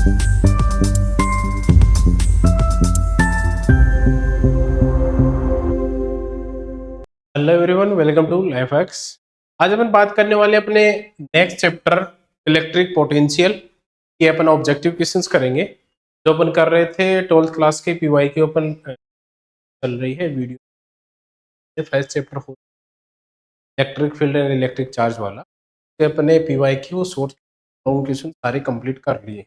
Hello everyone, welcome to life hacks. आज अपन बात करने वाले अपने नेक्स्ट चैप्टर इलेक्ट्रिक पोटेंशियल के अपन ऑब्जेक्टिव क्वेश्चंस करेंगे जो अपन कर रहे थे 12th क्लास के पीवाई के अपन चल रही है वीडियो। फर्स्ट चैप्टर हो electric field and electric charge वाला, तो अपने पीवाई की वो शॉर्ट लॉन्ग क्वेश्चन सारे कंप्लीट कर लिए।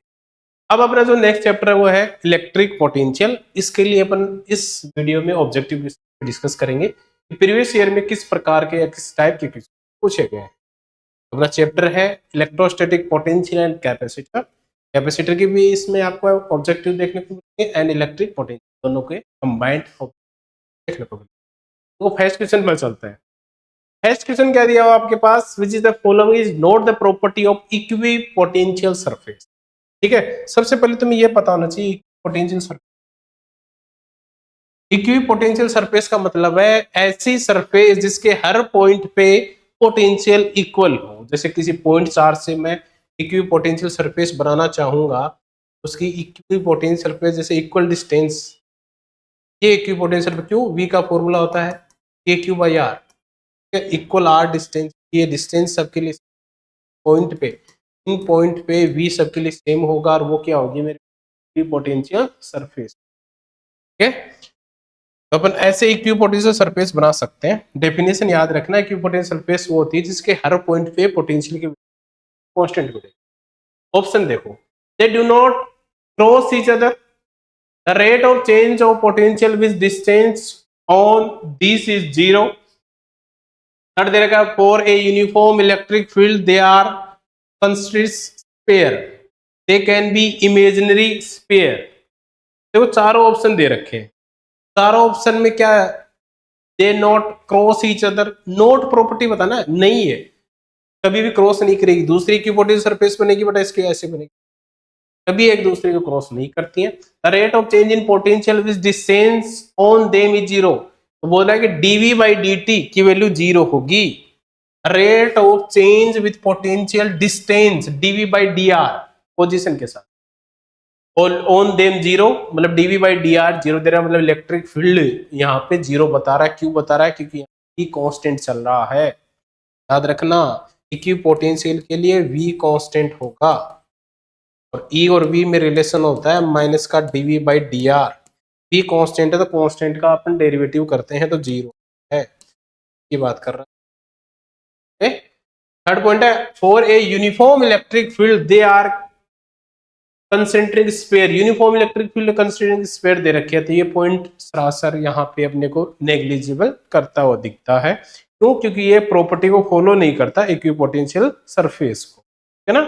अब अपना जो नेक्स्ट चैप्टर है वो है इलेक्ट्रिक पोटेंशियल। इसके लिए अपन इस वीडियो में ऑब्जेक्टिव डिस्कस करेंगे कि प्रीवियस ईयर में किस प्रकार के या किस टाइप के क्वेश्चन पूछे गए हैं। अपना चैप्टर है electrostatic potential and capacitor. Capacitor की भी इसमें आपको ऑब्जेक्टिव देखने को मिलेंगे एंड इलेक्ट्रिक पोटेंशियल, दोनों के कंबाइंड देखने को मिलेंगे। तो फर्स्ट क्वेश्चन पर चलते हैं। फर्स्ट क्वेश्चन क्या दिया हुआ आपके पास, which is the following is not the property of equipotential surface. ठीक है, सबसे पहले तुम्हें यह पता होना चाहिए potential surface. Equipotential surface का मतलब है ऐसी सरफेस जिसके हर पॉइंट पे पोटेंशियल इक्वल हो। जैसे किसी पॉइंट चार्ज से मैं इक्वी पोटेंशियल सरफेस बनाना चाहूंगा, उसकी इक्वी पोटेंशियल सरफेस जैसे इक्वल डिस्टेंस, ये इक्वी पोटेंशियल क्यों, वी का फॉर्मूला होता है A Q by R, equal R distance. ये डिस्टेंस सबके लिए पॉइंट पे, इन पॉइंट पे वी सबके लिए सेम होगा और वो क्या होगी मेरी पोटेंशियल सरफेस। ठीक है, तो अपन ऐसे इक्विपोटेंशियल सरफेस बना सकते हैं। डेफिनेशन याद रखना, इक्विपोटेंशियल सरफेस वो होती है जिसके हर पॉइंट पे पोटेंशियल की कांस्टेंट मिलेगी। ऑप्शन देखो, they do not cross each other, the rate of change of potential with distance on this is zero. Third दे रखा, for a uniform electric field they are concentric sphere, they can be imaginary sphere. देखो चारों option दे रखे हैं, चारों option में क्या है, they not cross each other. Note property बताना नहीं है, कभी भी क्रॉस नहीं करेगी। दूसरी की पोटेंशियल सरफेस बनेगी बट इसके ऐसे बनेगी, कभी एक दूसरे को क्रॉस नहीं करती है। The rate of change in potential with distance on them is zero, तो बोल रहा है कि डीवी बाई डी की वैल्यू जीरो होगी। Rate of change with potential distance DV by D R position के साथ, ऑन देम जीरो, मतलब DV by D R zero दे रहा है, मतलब इलेक्ट्रिक फील्ड यहाँ पे जीरो बता रहा है। क्यों बता रहा है, क्योंकि यहाँ कांस्टेंट चल रहा है। याद रखना, इक्वी पोटेंशियल के लिए v कांस्टेंट होगा और e और v में रिलेशन होता है माइनस का d v by D r. v constant है तो कांस्टेंट का अपन डेरिवेटिव करते हैं तो जीरो है, ये बात कर रहा है। थर्ड पॉइंट है, for a uniform electric field they are concentric sphere. Uniform electric field concentric sphere दे रखे थे, ये पॉइंट सरासर यहाँ पे अपने को नेग्लिजिबल करता हुआ दिखता है। क्यों, क्योंकि ये प्रॉपर्टी को फॉलो नहीं करता इक्विपोटेंशियल सरफेस को, है ना।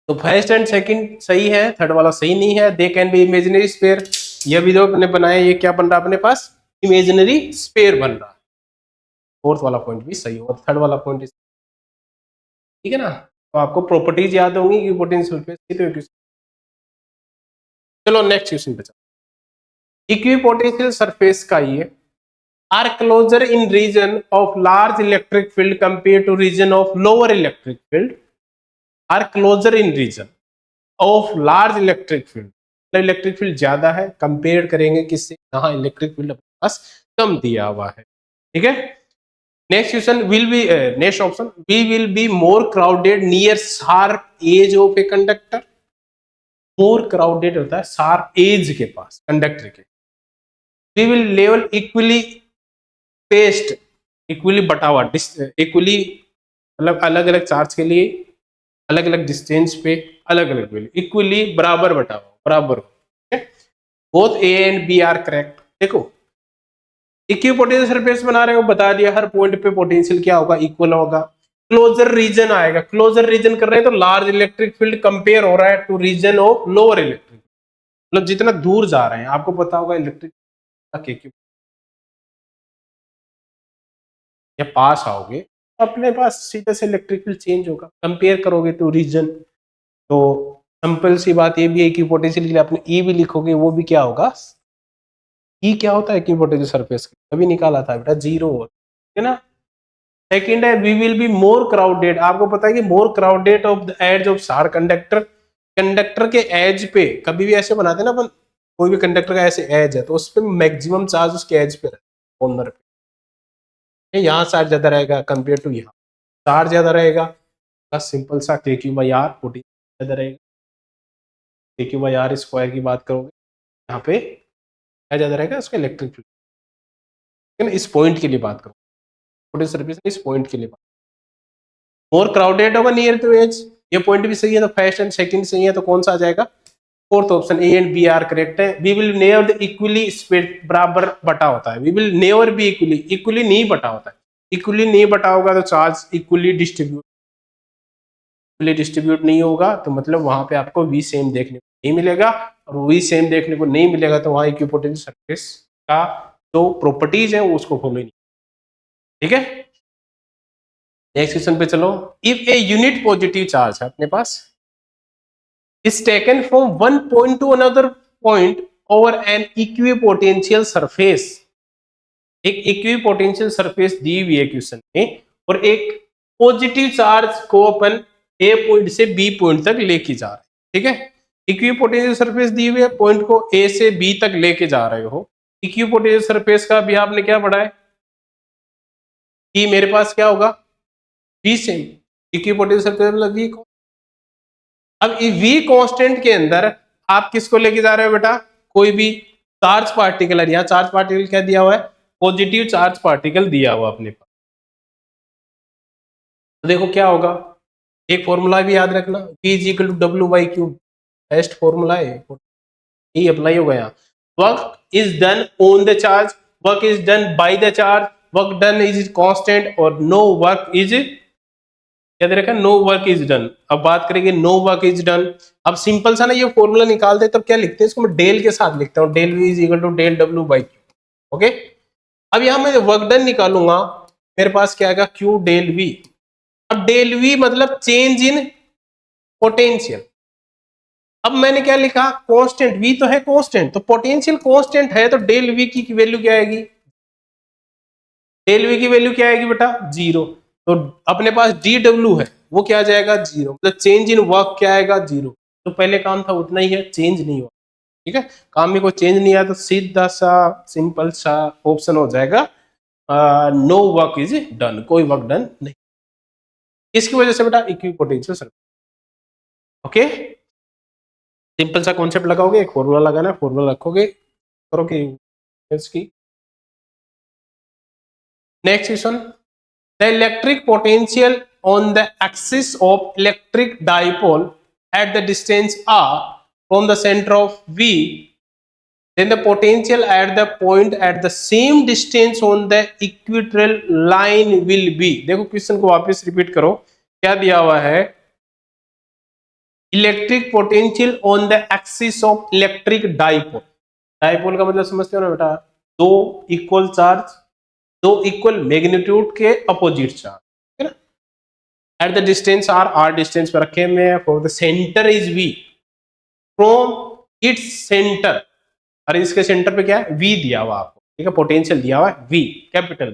तो फर्स्ट एंड सेकंड सही है, थर्ड वाला सही नहीं है। दे कैन बी इमेजिनरी स्फीयर, ये भी जो अपने बनाया, ये क्या बन रहा है अपने पास, इमेजिनरी स्फीयर बन रहा है। फोर्थ वाला पॉइंट भी सही होगा, थर्ड वाला पॉइंट, ठीक है ना। तो आपको प्रॉपर्टीज याद होंगी इक्विपोटेंशियल सरफेस की। तो चलो नेक्स्ट क्वेश्चन पे चलो। इक्विपोटेंशियल सरफेस का ये are closer in region of large electric field compare to region of lower electric field. Are closer in region of large electric field, मतलब इलेक्ट्रिक फील्ड ज्यादा है, कंपेयर करेंगे किससे, जहां इलेक्ट्रिक फील्ड अपने पास कम दिया हुआ है। ठीक है, next question, will be next option, we will be more crowded near sharp edge of a conductor. More crowded होता है शार्प एज के पास कंडक्टर के। We will level equally paste, equally बटा हुआ, इक्वली मतलब अलग अलग चार्ज के लिए अलग अलग डिस्टेंस पे अलग अलग वैल्यू, इक्वली बराबर बटा हुआ, बराबर। Both A and B are correct. देखो इक्विपोटेंशियल सरफेस बना रहे हो, बता दिया हर पॉइंट पे पोटेंशियल क्या होगा, इक्वल होगा। क्लोजर रीजन आएगा, क्लोजर रीजन कर रहे हैं तो लार्ज इलेक्ट्रिक फील्ड कंपेयर हो रहा है to region of lower electric, मतलब जितना दूर जा रहे हैं। आपको पता होगा इलेक्ट्रिक या पास आओगे अपने पास सीधे से इलेक्ट्रिक फील्ड चेंज होगा, कंपेयर करोगे टू रीजन। तो सिंपल सी बात ये भी है कि पोटेंशियल के लिए आपने ई भी लिखोगे, वो भी क्या होगा, ई क्या होता है इक्विपोटेंशियल सरफेस, कभी निकाला था बेटा, जीरो, है ना। सेकंड है, we will be more crowded. आपको पता है कि more crowded of the edge of sharp conductor, conductor के एज पे कभी भी ऐसे बनाते हैं ना अपन, कोई भी कंडक्टर का ऐसे एज है तो उस पर मैक्सिमम चार्ज उसके एज पे कॉर्नर पे, यहाँ चार्ज ज्यादा रहेगा कंपेयर टू यहाँ, चार्ज ज्यादा रहेगा, बस सिंपल सा के क्यू बाई आर, पोटेंशियल ज्यादा रहेगा। के क्यू बाई आर स्क्वायर की बात करोगे यहाँ पे क्या ज्यादा रहेगा, उसका इलेक्ट्रिक फील्ड। लेकिन इस पॉइंट के लिए बात करो, पोटेंशियल सर्फेस इस पॉइंट के लिए बात, मोर क्राउडेड होगा नियर टू एज, ये पॉइंट भी सही है तो फर्स्ट एंड सेकंड सही है, तो कौन सा आ जाएगा, fourth option A and B are correct है। We will never the equally split, बराबर बटा होता है, we will never be equally, equally नहीं बटा होता है, इक्वली नहीं बटा होगा तो charge equally distribute, equally distribute नहीं होगा तो मतलब वहां पे आपको वी सेम देखने को नहीं मिलेगा, और वी सेम देखने को नहीं मिलेगा तो वहां इक्विपोटेंशियल सरफेस का जो प्रॉपर्टीज है वो उसको फॉलो नहीं, ठीक है। नेक्स्ट क्वेश्चन पे चलो, if a unit positive charge है अपने पास is taken from one point to another point over an equipotential surface, एक इक्विपोटेंशियल सरफेस दी हुई है क्वेश्चन में, और एक पॉजिटिव चार्ज को अपन ए पॉइंट से बी पॉइंट तक लेके जा रहे हैं, ठीक है। इक्विपोटेंशियल सरफेस दी हुई है, पॉइंट को ए से बी तक लेके जा रहे हो, इक्विपोटेंशियल सरफेस का भी आपने क्या पढ़ा है कि मेरे पास क्या होगा, वी सेम, इक्विपोटेंशियल सरफेस मतलब वी। अब वी कांस्टेंट के अंदर आप किसको लेके जा रहे हो बेटा, कोई भी चार्ज पार्टिकल है, यहाँ चार्ज पार्टिकल क्या दिया हुआ है, पॉजिटिव चार्ज पार्टिकल दिया हुआ अपने पास, तो देखो क्या होगा, एक फॉर्मूला भी याद रखना, P is equal to W by Q, best formula है, ये अप्लाई होगा यहाँ। Work is done on the charge, work is done by the charge, work done is constant, और नो वर्क इज क्या दे रखा है, नो वर्क इज डन। अब बात करेंगे नो वर्क इज डन, अब सिंपल सा ना ये फॉर्मूला निकाल दे तब क्या लिखते हैं इसको, मैं डेल के साथ लिखता हूँ, del V is equal to del W by Q, okay. अब यहां मैं वर्क डन निकालूंगा, मेरे पास क्या आएगा, क्यू डेल वी। अब डेल वी मतलब चेंज इन पोटेंशियल, अब मैंने क्या लिखा, कांस्टेंट, वी तो है कांस्टेंट, तो पोटेंशियल कांस्टेंट है तो डेल वी की वैल्यू क्या आएगी, डेल वी की वैल्यू क्या आएगी बेटा, जीरो। तो अपने पास डी डब्ल्यू है वो क्या आ जाएगा, जीरो, मतलब चेंज इन वर्क क्या आएगा, जीरो। तो पहले काम था उतना ही है, चेंज नहीं हुआ, ठीक है, काम में कोई चेंज नहीं आया तो सीधा सा सिंपल सा ऑप्शन हो जाएगा, नो वर्क इज डन, कोई वर्क डन नहीं, इसकी वजह से बेटा इक्विपोटेंशियल सरफेस, ओके। सिंपल सा कॉन्सेप्ट लगाओगे, एक फॉर्मूला लगाना है, फॉर्मूला रखोगे, करोगे इसकी। Next question, the electric potential on the axis of electric dipole at the distance r from the center of V, then the potential at the point at the same distance on the equatorial line will be। देखो question को वापस repeat करो, क्या दिया हुआ है, electric potential on the axis of electric dipole, dipole का मतलब समझते हो ना बेटा, दो इक्वल चार्ज, दो इक्वल मैग्नीट्यूड के अपोजिट चार्ज, है ना, at the distance R, R distance पर रखे हुए हैं, for the center is V, from its center, अरे इसके सेंटर पे क्या है, वी दिया हुआ आपको, ठीक है, पोटेंशियल दिया हुआ है V capital,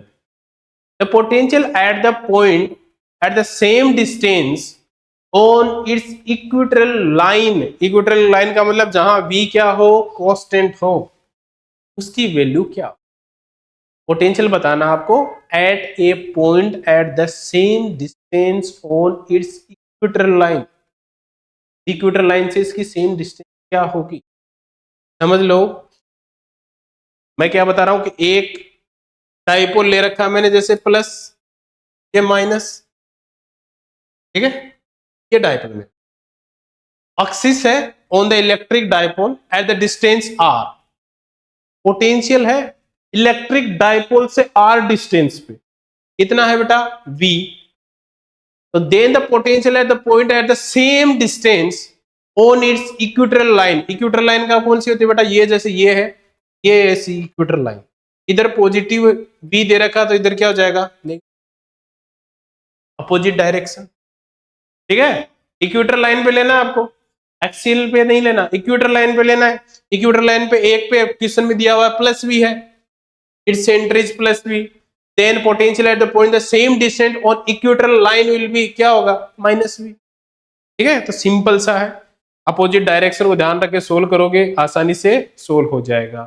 the potential at the point at the same distance on its equatorial line, equatorial line का मतलब जहां वी क्या हो, कांस्टेंट हो, उसकी वैल्यू क्या हो, पोटेंशियल बताना आपको at a point at the same distance on its equatorial line, equatorial line से इसकी सेम डिस्टेंस क्या होगी, समझ लो। मैं क्या बता रहा हूं कि एक डाइपोल ले रखा मैंने, जैसे प्लस ये माइनस, ठीक है, ये डाइपोल में एक्सिस है on the electric dipole at the distance R, potential है इलेक्ट्रिक डाइपोल से आर डिस्टेंस पे, कितना है बेटा, V, तो then the potential at the point at the same distance on its equatorial line, equatorial line का कौन सी होती है बेटा, ये जैसे ये है, ये ऐसी इक्वेटोरियल लाइन, इधर पॉजिटिव V दे रखा तो इधर क्या हो जाएगा, अपोजिट डायरेक्शन, ठीक है। इक्वेटर लाइन पे लेना है आपको, एक्सियल पे नहीं लेना, इक्वेटर लाइन पे लेना है, इक्वेटर लाइन पे एक पे क्वेश्चन में दिया हुआ है प्लस वी है, its center is plus V, then potential at the point the same distance on equatorial line will be क्या होगा, माइनस वी, ठीक है, तो सिंपल सा है। अपोजिट डायरेक्शन को ध्यान रख के सोल्व करोगे, आसानी से सोल्व हो जाएगा।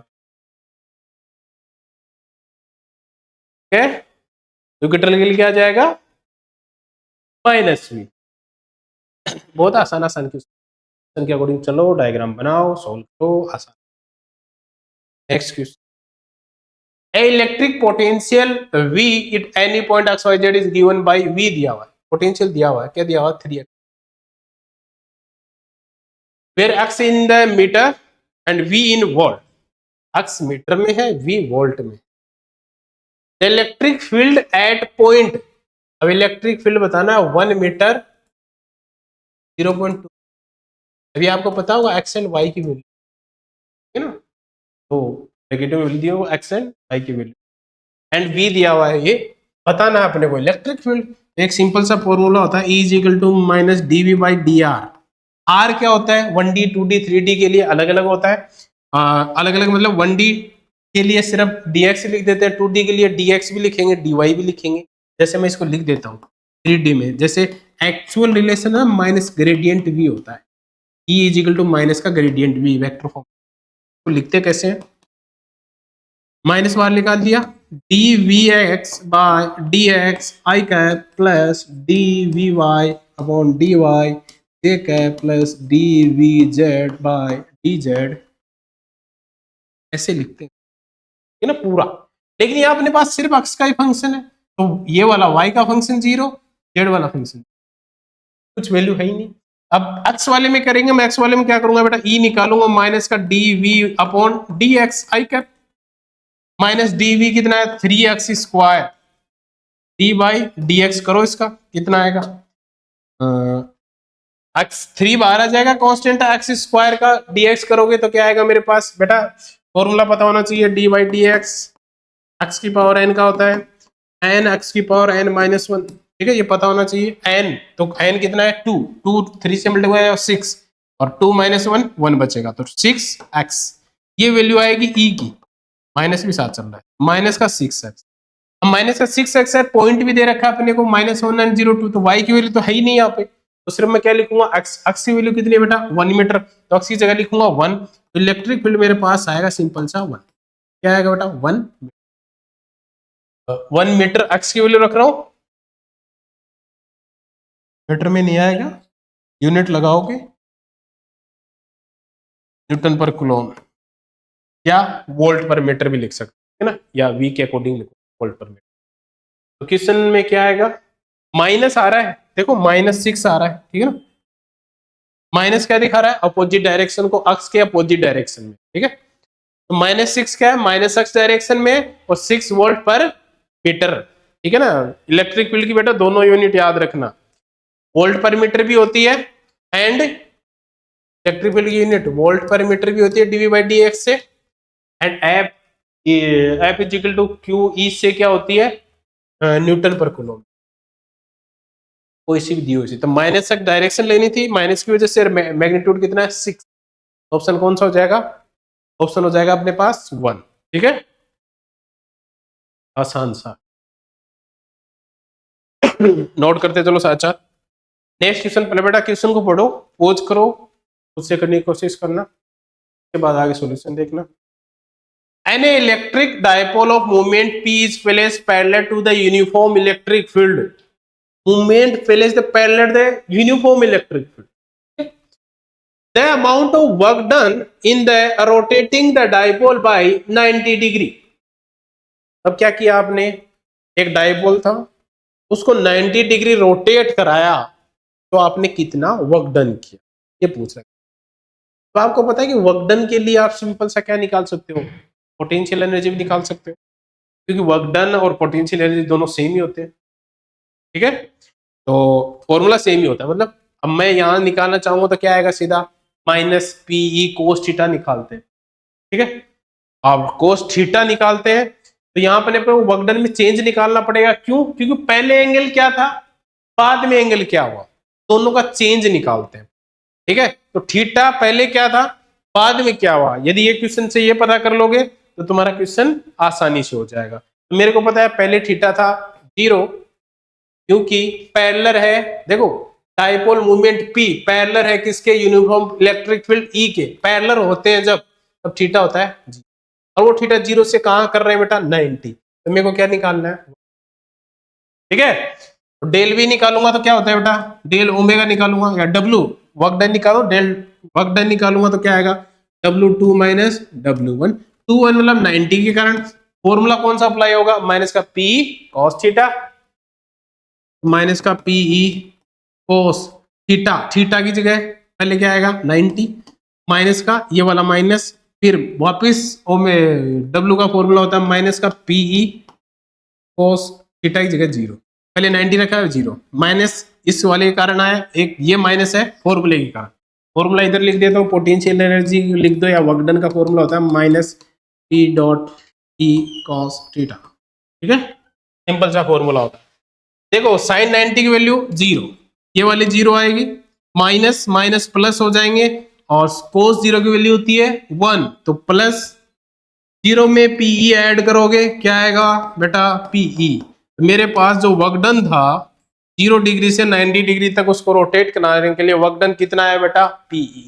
ठीक है, यूपिटर के लिए क्या आ जाएगा, -v। बहुत आसान आसान क्वेश्चन के अकॉर्डिंग चलो, डायग्राम बनाओ, सोल्व करो, आसान। Next question, electric potential V at any point XYZ is given by V दिया हुआ है, पोटेंशियल दिया हुआ है, क्या दिया हुआ है, 3x, where x in the meter and V in volt, x meter में है, V वोल्ट में। इलेक्ट्रिक फील्ड एट पॉइंट, अब इलेक्ट्रिक फील्ड बताना है 1 मीटर 0.2, अभी आपको पता होगा एक्स एंड वाई की वैल्यू है ना, तो नेगेटिव वैल्यू दी होगा एक्स एंड वाई की वैल्यू, एंड वी दिया हुआ है, ये बताना है अपने को इलेक्ट्रिक फील्ड। एक सिंपल सा फॉर्मूला होता है, E is equal to minus dV/dr। R क्या होता है, 1D 2D 3D के लिए अलग अलग होता है, अलग अलग मतलब 1D के लिए सिर्फ dx लिख देते हैं, 2D के लिए dx भी लिखेंगे, dy भी लिखेंगे। जैसे मैं इसको लिख देता हूँ 3D में, जैसे एक्चुअल रिलेशन है माइनस ग्रेडियंट v होता है, E is equal to minus का ग्रेडियंट v वेक्टर फॉर्म, तो लिखते कैसे हैं, माइनस बार निकाल दिया, dvx by dx I cap plus dvy upon dy j cap plus dvz by dz, ऐसे लिखते हैं, है ना पूरा। लेकिन यहाँ अपने पास सिर्फ x का ही फंक्शन है, तो ये वाला y का फंक्शन 0, z वाला फंक्शन कुछ वैल्यू है ही नहीं। अब x वाले में करेंगे, मैं x वाले में क्या करूंगा बेटा, e निकालूंगा माइनस का dv upon dx I cap, minus dv कितना है 3x square, d by dx करो, इसका कितना आएगा, x 3 बाहर आ जाएगा, कांस्टेंट है x स्क्वायर का, dx करोगे तो क्या आएगा मेरे पास बेटा, फॉर्मूला पता होना चाहिए, d बाई dx, x की पावर n का होता है n x की पावर n माइनस 1, ठीक है, ये पता होना चाहिए। n तो n कितना है 2, 2 3 से मल्टीप्लाई है 6, और 2 माइनस 1 1 बचेगा, तो 6x, ये वैल्यू आएगी e की, माइनस भी साथ चल रहा है, माइनस का 6x, अब माइनस का 6x है, पॉइंट भी दे रखा है अपने को -1902, तो y की वैल्यू तो है ही नहीं यहाँ पे, तो सिर्फ मैं क्या लिखूंगा, x की वैल्यू कितनी है बेटा 1 मीटर, तो x की जगह लिखूंगा 1, तो इलेक्ट्रिक फील्ड मेरे पास आएगा सिंपल सा 1, क्या आएगा बेटा 1 मीटर, x की वैल्यू रख रहा हूं, मीटर में नहीं आएगा, यूनिट लगाओगे न्यूटन पर कूलम, या वोल्ट पर मीटर भी लिख सकते है ना, या v के अकॉर्डिंग लिखो वोल्ट पर मीटर। तो क्वेश्चन में क्या आएगा, माइनस आ रहा है, देखो -6 आ रहा है, ठीक है ना, माइनस क्या दिखा रहा है, अपोजिट डायरेक्शन को, अक्स के अपोजिट डायरेक्शन में, ठीक है, तो -6 क्या है, -x डायरेक्शन में, और 6 वोल्ट पर मीटर, ठीक है ना। इलेक्ट्रिक फील्ड की बेटा दोनों यूनिट याद रखना, वोल्ट पर मीटर भी होती है, एंड इलेक्ट्रिक फील्ड की यूनिट वोल्ट पर मीटर भी होती है dV/dx से, and F is equal to QE से क्या होती है, न्यूटन पर कूलम, कोई सी भी दी हुई, तो माइनस तक डायरेक्शन लेनी थी, माइनस की वजह से मैग्नीट्यूड कितना है 6, ऑप्शन कौन सा हो जाएगा, ऑप्शन हो जाएगा अपने पास 1, ठीक है, आसान सा नोट करते चलो साथ साथ। नेक्स्ट क्वेश्चन, पहले बेटा क्वेश्चन को पढ़ो, पोज करो, उससे करने की कोशिश करना, उसके बाद आगे सॉल्यूशन देखना। An electric dipole of moment P is placed parallel to the uniform electric field. Movement placed parallel the uniform electric field. The amount of work done in the rotating the dipole by 90 degree. अब क्या किया आपने, एक dipole था, उसको 90 degree rotate कराया, तो आपने कितना वर्क डन किया, ये पूछ रहा है। तो आपको पता है कि वर्क डन के लिए आप सिंपल सा क्या निकाल सकते हो, पोटेंशियल एनर्जी भी निकाल सकते हो, क्योंकि वर्क डन और पोटेंशियल एनर्जी दोनों सेम ही होते हैं, ठीक है, तो फॉर्मूला सेम ही होता है, मतलब अब मैं यहां निकालना चाहूंगा तो क्या आएगा, सीधा -PE cos थीटा निकालते हैं, ठीक है, अब cos थीटा निकालते हैं, तो यहाँ पर अपने वर्क डन में चेंज निकालना पड़ेगा, क्यों, क्योंकि पहले एंगल क्या था, बाद में एंगल क्या हुआ, दोनों का चेंज निकालते हैं, ठीक है, तो थीटा पहले क्या था, बाद में क्या हुआ, यदि ये क्वेश्चन से ये पता कर लोगे तो तुम्हारा क्वेश्चन आसानी से हो जाएगा। तो मेरे को पता है पहले थीटा था 0, क्योंकि पैरेलल है, देखो डाइपोल मूवमेंट P पैरेलल है किसके, यूनिफॉर्म इलेक्ट्रिक फील्ड E के। पैरेलल होते हैं जब, तब थीटा होता है जी। और वो थीटा 0 से कहां कर रहे हैं बेटा, 90। तो मेरे को क्या निकालना है, ठीक है। तो डेल V निकालूंगा तो क्या होता है बेटा, डेल ओमेगा निकालूंगा, या W वर्क डन निकालो, डेल वर्क डन निकालूंगा तो क्या आएगा, W2 माइनस W1। 2 मतलब 90 के कारण फॉर्मूला कौन सा अप्लाई होगा, माइनस का P cos थीटा माइनस का PE cos थीटा, थीटा की जगह पहले क्या आएगा 90 माइनस का ये वाला माइनस, फिर वापिस W का फॉर्मूला होता है माइनस का PE cos थीटा की जगह 0, पहले 90 रखा है 0 माइनस इस वाले के कारण आया, एक ये माइनस है फॉर्मूले के कारण। फॉर्मूला इधर लिख देता हूँ, पोटेंशियल एनर्जी लिख दो, या वर्क डन का फॉर्मूला होता है minus P dot E cos theta, ठीक है, सिंपल सा फॉर्मूला होता है। देखो साइन 90 की वैल्यू 0, ये वाली 0 आएगी, माइनस माइनस प्लस हो जाएंगे, और cos 0 की वैल्यू होती है 1, तो प्लस 0 में PE ऐड करोगे क्या आएगा बेटा PE। मेरे पास जो वर्क डन था 0 डिग्री से 90 डिग्री तक उसको रोटेट कराने के लिए वर्क डन कितना है बेटा PE,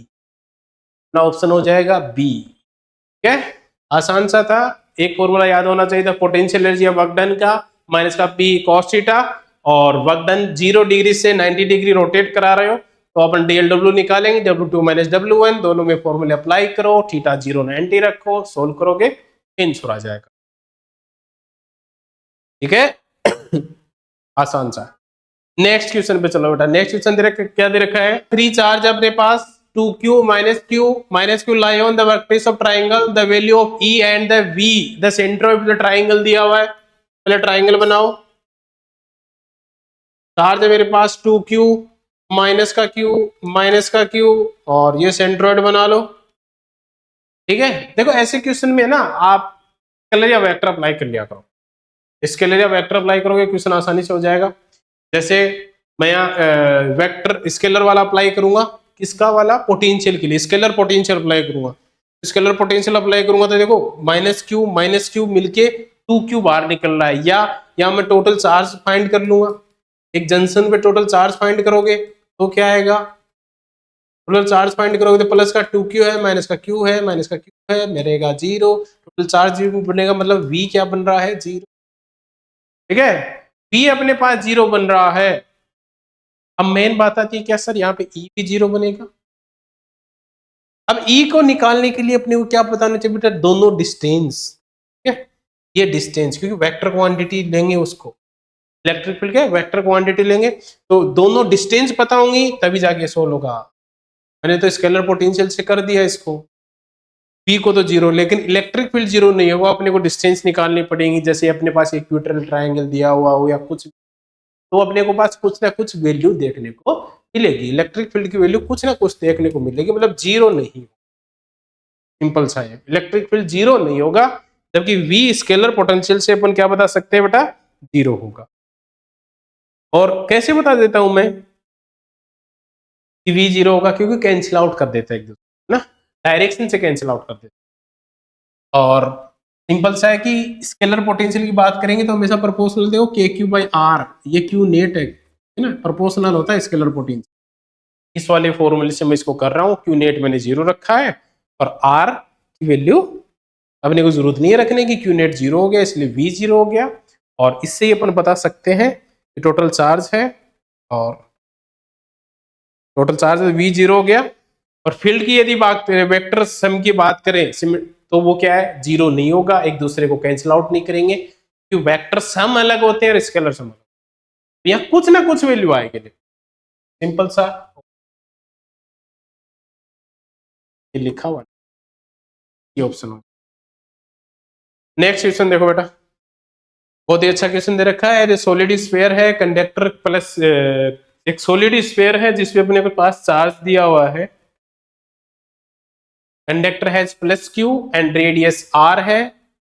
ना ऑप्शन हो जाएगा B, ठीक है, आसान सा था। एक फॉर्मूला याद होना चाहिए था, पोटेंशियल एनर्जी वर्क डन का माइनस का P cos थीटा, और वर्क डन 0 डिग्री से 90 डिग्री रोटेट करा रहे हो तो अपन DLW निकालेंगे, W2 माइनस W1, दोनों में फॉर्मूले अप्लाई करो, थीटा 0 90 रखो, सोल्व करोगे आंसर आ जाएगा, ठीक है। आसान सा। नेक्स्ट क्वेश्चन पे चलो बेटा, नेक्स्ट क्वेश्चन दे रखा क्या दे रखा है, 3 चार्ज अपने पास 2q minus q lie on the workpiece of triangle, the value of E and the V, the centre of the triangle दिया हुआ है, पहले ट्राइंगल बनाओ। चार्ज है मेरे पास 2q माइनस का q और ये सेंट्रोइड बना लो, ठीक है। देखो ऐसे क्वेश्चन में ना आप स्केलर या वेक्टर अप्लाई कर लिया करो, स्केलर या वेक्टर अप्लाई करोगे क्वेश्चन आसानी से हो जाएगा। जैसे मैं यहाँ वेक्टर स्केलर वाला अप्लाई करूंगा, किसका वाला, पोटेंशियल के लिए स्केलर पोटेंशियल अप्लाई करूंगा, स्केलर पोटेंशियल अप्लाई करूंगा तो देखो माइनस क्यू मिलके 2q बाहर निकल रहा है, या मैं टोटल चार्ज फाइंड कर लूंगा, एक जंक्शन पे टोटल चार्ज फाइंड करोगे तो क्या आएगा, टोटल चार्ज फाइंड करोगे तो प्लस का 2q है माइनस का q है मेरेगा 0, टोटल चार्ज बनेगा, मतलब v क्या बन रहा है 0, ठीक है, v अपने पास 0 बन रहा है। अब मेन बात आती है क्या सर यहाँ पे E भी 0 बनेगा। अब E को निकालने के लिए अपने को क्या बताना चाहिए बेटा, दोनों डिस्टेंस, ठीक है, ये डिस्टेंस, क्योंकि वेक्टर क्वांटिटी लेंगे उसको, इलेक्ट्रिक फील्ड के वेक्टर क्वांटिटी लेंगे तो दोनों डिस्टेंस पता होंगी तभी जाके सोल्व होगा। मैंने तो स्केलर पोटेंशियल से कर दिया इसको, P को तो 0, लेकिन इलेक्ट्रिक फील्ड 0 नहीं होगा, अपने को डिस्टेंस निकालनी पड़ेगी, जैसे अपने पास इक्वेटोरियल ट्रायंगल दिया हुआ हो या कुछ, तो अपने को पास कुछ ना कुछ वैल्यू देखने को मिलेगी, इलेक्ट्रिक फील्ड की वैल्यू कुछ ना कुछ देखने को मिलेगी, मतलब 0 नहीं, सिंपल सा है, इलेक्ट्रिक फील्ड 0 नहीं होगा, जबकि V स्केलर पोटेंशियल से अपन क्या बता सकते हैं बेटा 0 होगा। और कैसे बता देता हूं मैं कि V 0 होगा, क्योंकि कैंसिल आउट कर देता है एक दूसरे ना, डायरेक्शन से कैंसिल आउट कर देता है। और सिंपल सा है कि स्केलर पोटेंशियल की बात करेंगे तो हमेशा प्रोपोर्शनल देखो KQ/R, ये Q नेट है ना, प्रोपोर्शनल होता है स्केलर पोटेंशियल। इस वाले फॉर्मूले से मैं इसको कर रहा हूँ, Q नेट मैंने 0 रखा है और R की वैल्यू अपने को जरूरत नहीं है रखने की, Q नेट 0 हो गया इसलिए V 0 हो गया, और इससे ही अपन बता सकते हैं कि टोटल चार्ज है, और टोटल चार्ज V 0 हो गया। और फील्ड की यदि बात करें, वेक्टर सम की बात करें तो वो क्या है 0 नहीं होगा, एक दूसरे को कैंसिल आउट नहीं करेंगे, क्योंकि वेक्टर सम अलग होते हैं और स्केलर सम अलग, यहाँ कुछ ना कुछ वैल्यू आएगी, सिंपल सा ये लिखा हुआ ये ऑप्शन हो। नेक्स्ट क्वेश्चन देखो बेटा, बहुत ही अच्छा क्वेश्चन दे रखा है, सॉलिड स्फीयर है, कंडक्टर प्लस एक सॉलिड स्फीयर है जिसपे अपने के पास चार्ज दिया हुआ है, conductor has plus q and radius r है,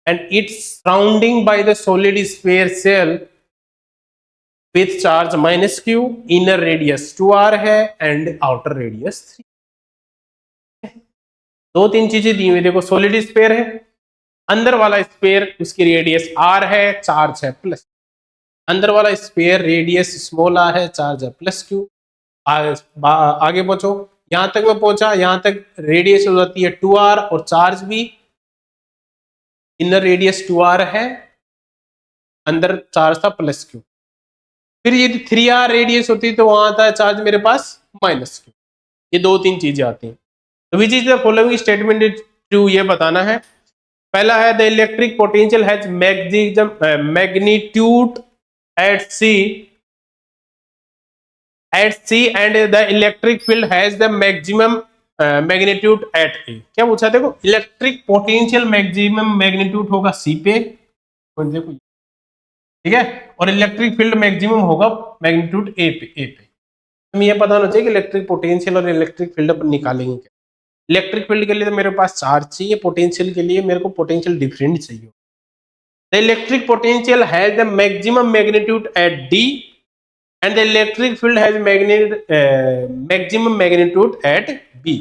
and its surrounding by the solid sphere shell with charge minus q, inner radius 2r है एंड आउटर रेडियस 3। दो तीन चीजें दी हुई, देखो सॉलिड स्फीयर है, अंदर वाला स्फीयर उसकी रेडियस r है, चार्ज है प्लस, अंदर वाला स्फीयर रेडियस स्मॉल r है, चार्ज है प्लस q, आगे पहुंचो, यहां तक मैं पहुंचा, यहां तक रेडियस हो जाती है 2r और चार्ज भी इनर रेडियस 2r है, अंदर चार्ज था +q। फिर ये 3r रेडियस होती तो वहां आता है चार्ज मेरे पास -q। ये दो तीन चीजें आती हैं। तो which is the following statement is true, ये बताना है। पहला है the electric potential has magnitude at C and the electric field has the maximum magnitude at A. क्या पूछा, देखो इलेक्ट्रिक पोटेंशियल मैक्सिमम मैग्नीट्यूड होगा सी पे, देखो ठीक है, और इलेक्ट्रिक फील्ड मैक्सिमम होगा मैग्नीट्यूड ए पे। हमें ये पता होना चाहिए कि इलेक्ट्रिक पोटेंशियल और इलेक्ट्रिक फील्ड अपन निकालेंगे क्या। इलेक्ट्रिक फील्ड के लिए तो मेरे पास चार्ज चाहिए, पोटेंशियल के लिए मेरे को पोटेंशियल डिफरेंट चाहिए। The electric potential has the maximum magnitude at D and the electric field has maximum magnitude at B.